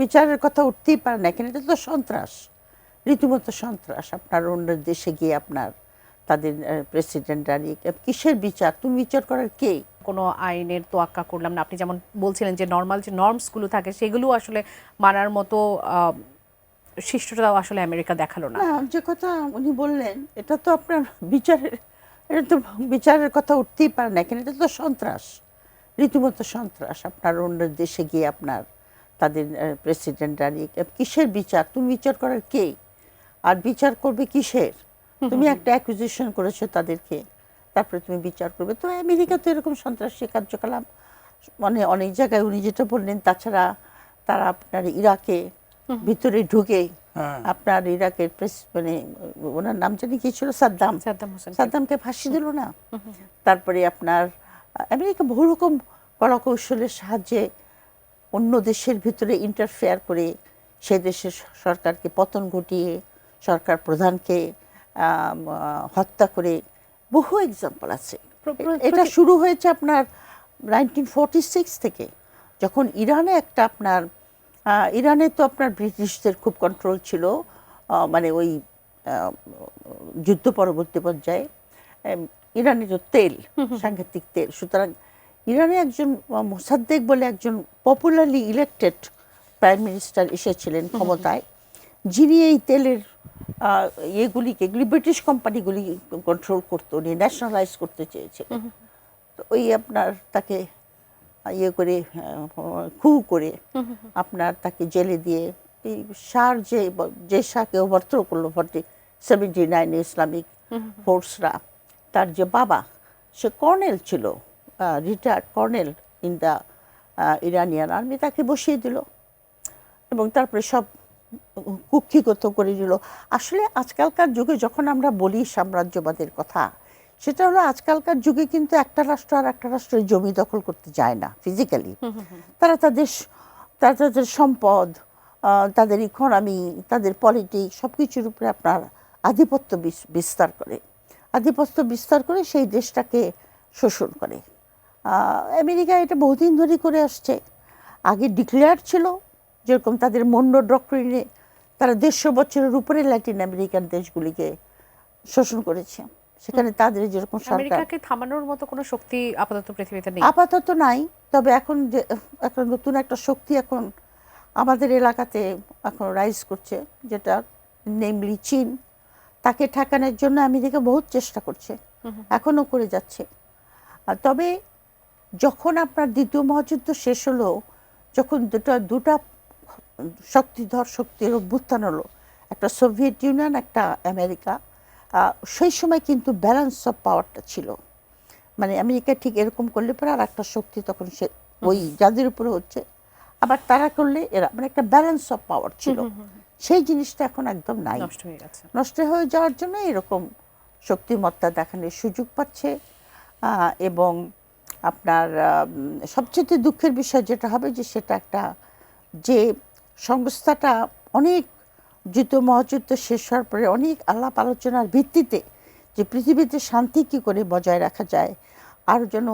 বিচারের কথা উঠতেই পারে না, এখানে এটা তো সন্ত্রাস, রীতিমতো সন্ত্রাস। আপনার অন্য দেশে গিয়ে আপনার তাদের প্রেসিডেন্ট দাঁড়িয়ে কিসের বিচার? তুমি বিচার করার কে? কোনো আইনের তোয়াক্কা করলাম না। আপনি যেমন বলছিলেন যে নর্মাল যে নর্মসগুলো থাকে সেগুলো আসলে মানার মতো শিষ্টতাও আসলে আমেরিকা দেখালো না। না, যে কথা উনি বললেন এটা তো আপনার বিচারের, এটা তো বিচারের কথা উঠতেই পারে না, এখানে এটা তো সন্ত্রাস, রীতিমতো সন্ত্রাস। আপনার অন্য দেশে গিয়ে আপনার তাদের প্রেসিডেন্ট দাঁড়িয়ে কিসের বিচার? তুমি বিচার করার কে? আর বিচার করবে কিসের? তুমি একটা অ্যাকুজিশন করেছো তাদেরকে, তারপরে তুমি বিচার করবে। তো আমেরিকা তো এরকম সন্ত্রাসী কার্যকলাপ মানে অনেক জায়গায় উনি যেটা বললেন। তাছাড়া তারা আপনার ইরাকে ভিতরে ঢুকে আপনার ইরাকের মানে ওনার নাম জানি কি ছিল, সাদ্দামকে ফাঁসি দিল না। তারপরে আপনার আমেরিকা বহু রকম কলাকৌশলের সাহায্যে অন্য দেশের ভিতরে ইন্টারফেয়ার করে সে দেশের সরকারকে পতন ঘটিয়ে সরকার প্রধানকে হত্যা করে বহু এক্সাম্পল আছে। এটা শুরু হয়েছে আপনার 1946 থেকে, যখন ইরানে একটা আপনার ইরানে তো আপনার ব্রিটিশদের খুব কন্ট্রোল ছিল, মানে ওই যুদ্ধ পরবর্তী পর্যায়ে ইরানের তেল, সাংঘাতিক তেল। সুতরাং ইরানে একজন মোসাদ্দেক বলে একজন পপুলারলি ইলেক্টেড প্রাইম মিনিস্টার এসেছিলেন ক্ষমতায়, যিনি এই তেলের এগুলি ব্রিটিশ কোম্পানিগুলি কন্ট্রোল করতো, উনি ন্যাশনালাইজ করতে চেয়েছিলেন। তো ওই আপনার তাকে ইয়ে করে খু করে আপনার তাকে জেলে দিয়ে এই সার যে শাহকে ওভারথ্রো করলো 79 ইসলামিক ফোর্সরা, তার যে বাবা সে কর্নেল ছিল, retired colonel in the Iranian army, তাকে বসিয়ে দিল এবং তারপরে সব কুক্ষিগত করে দিল। আসলে আজকালকার যুগে যখন আমরা বলি সাম্রাজ্যবাদের কথা, সেটা হলো আজকালকার যুগে কিন্তু একটা রাষ্ট্র আর একটা রাষ্ট্রের জমি দখল করতে যায় না ফিজিক্যালি। তারা তাদের সম্পদ, তাদের ইকোনমি, তাদের পলিটিক্স সব কিছুর উপরে আপনার আধিপত্য বিস্তার করে, আধিপত্য বিস্তার করে সেই দেশটাকে শোষণ করে। আমেরিকা এটা বহুদিন ধরে করে আসছে। আগে ডিক্লেয়ার ছিল, যেরকম তাদের মন্ডো ডক্ট্রিনে তারা 150 বছরের উপরে ল্যাটিন আমেরিকান দেশগুলিকে শোষণ করেছে। সেখানে তাদের যেরকম আমেরিকাকে থামানোর মতো কোনো শক্তি আপাতত পৃথিবীতে নেই, আপাতত নাই। তবে এখন যে একটা নতুন একটা শক্তি এখন আমাদের এলাকাতে এখন রাইজ করছে, যেটা নেমলি চীন। তাকে ঠেকানোর জন্য আমেরিকা বহুত চেষ্টা করছে, এখনো করে যাচ্ছে। তবে যখন আপনার দ্বিতীয় মহাযুদ্ধ শেষ হলো, যখন দুটা শক্তিধর শক্তির অভ্যুত্থান হলো, একটা সোভিয়েত ইউনিয়ন, একটা আমেরিকা, সেই সময় কিন্তু ব্যালেন্স অফ পাওয়ারটা ছিল। মানে আমেরিকা ঠিক এরকম করলে পরে আর একটা শক্তি তখন সে ওই যাদের উপরে হচ্ছে, আবার তারা করলে এরা, মানে একটা ব্যালেন্স অফ পাওয়ার ছিল। সেই জিনিসটা এখন একদম নাই, নষ্ট হয়ে যাওয়ার জন্য এরকম শক্তিমত্তা দেখানোর সুযোগ পাচ্ছে। এবং আপনার সবচেয়ে দুঃখের বিষয় যেটা হবে যে সেটা একটা, যে সংস্থাটা অনেক যুদ্ধ মহাযুদ্ধ শেষ হওয়ার পরে অনেক আলাপ আলোচনার ভিত্তিতে যে পৃথিবীতে শান্তি কী করে বজায় রাখা যায়, আর যেন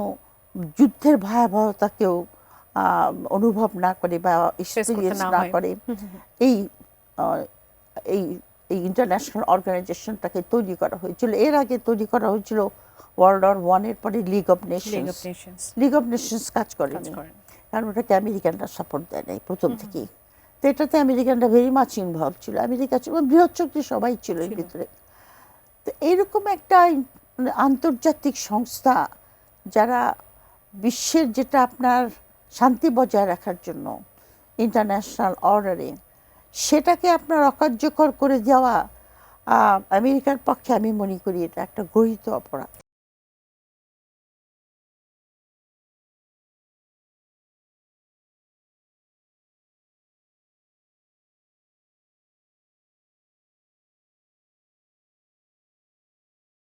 যুদ্ধের ভয়াবহতাকেও অনুভব না করে বা এক্সপিরিয়েন্স না করে, এই এই এই ইন্টারন্যাশনাল অর্গানাইজেশনটাকে তৈরি করা হয়েছিল। এর আগে তৈরি করা হয়েছিল ওয়ার্ল্ড ওয়ার 1 পরে লিগ অফ নেশনস কাজ করেনি, কারণ ওটাকে আমেরিকানরা সাপোর্ট দেয় নাই প্রথম থেকেই। তো এটাতে আমেরিকানরা ভেরি মাচ ইনভলভ ছিল, আমেরিকা ছিল, বৃহৎ শক্তি সবাই ছিল এর ভিতরে। তো এইরকম একটা আন্তর্জাতিক সংস্থা যারা বিশ্বের, যেটা আপনার শান্তি বজায় রাখার জন্য ইন্টারন্যাশনাল অর্ডারে, সেটাকে আপনার অকার্যকর করে দেওয়া আমেরিকার পক্ষে আমি মনে করি এটা একটা গর্হিত অপরাধ।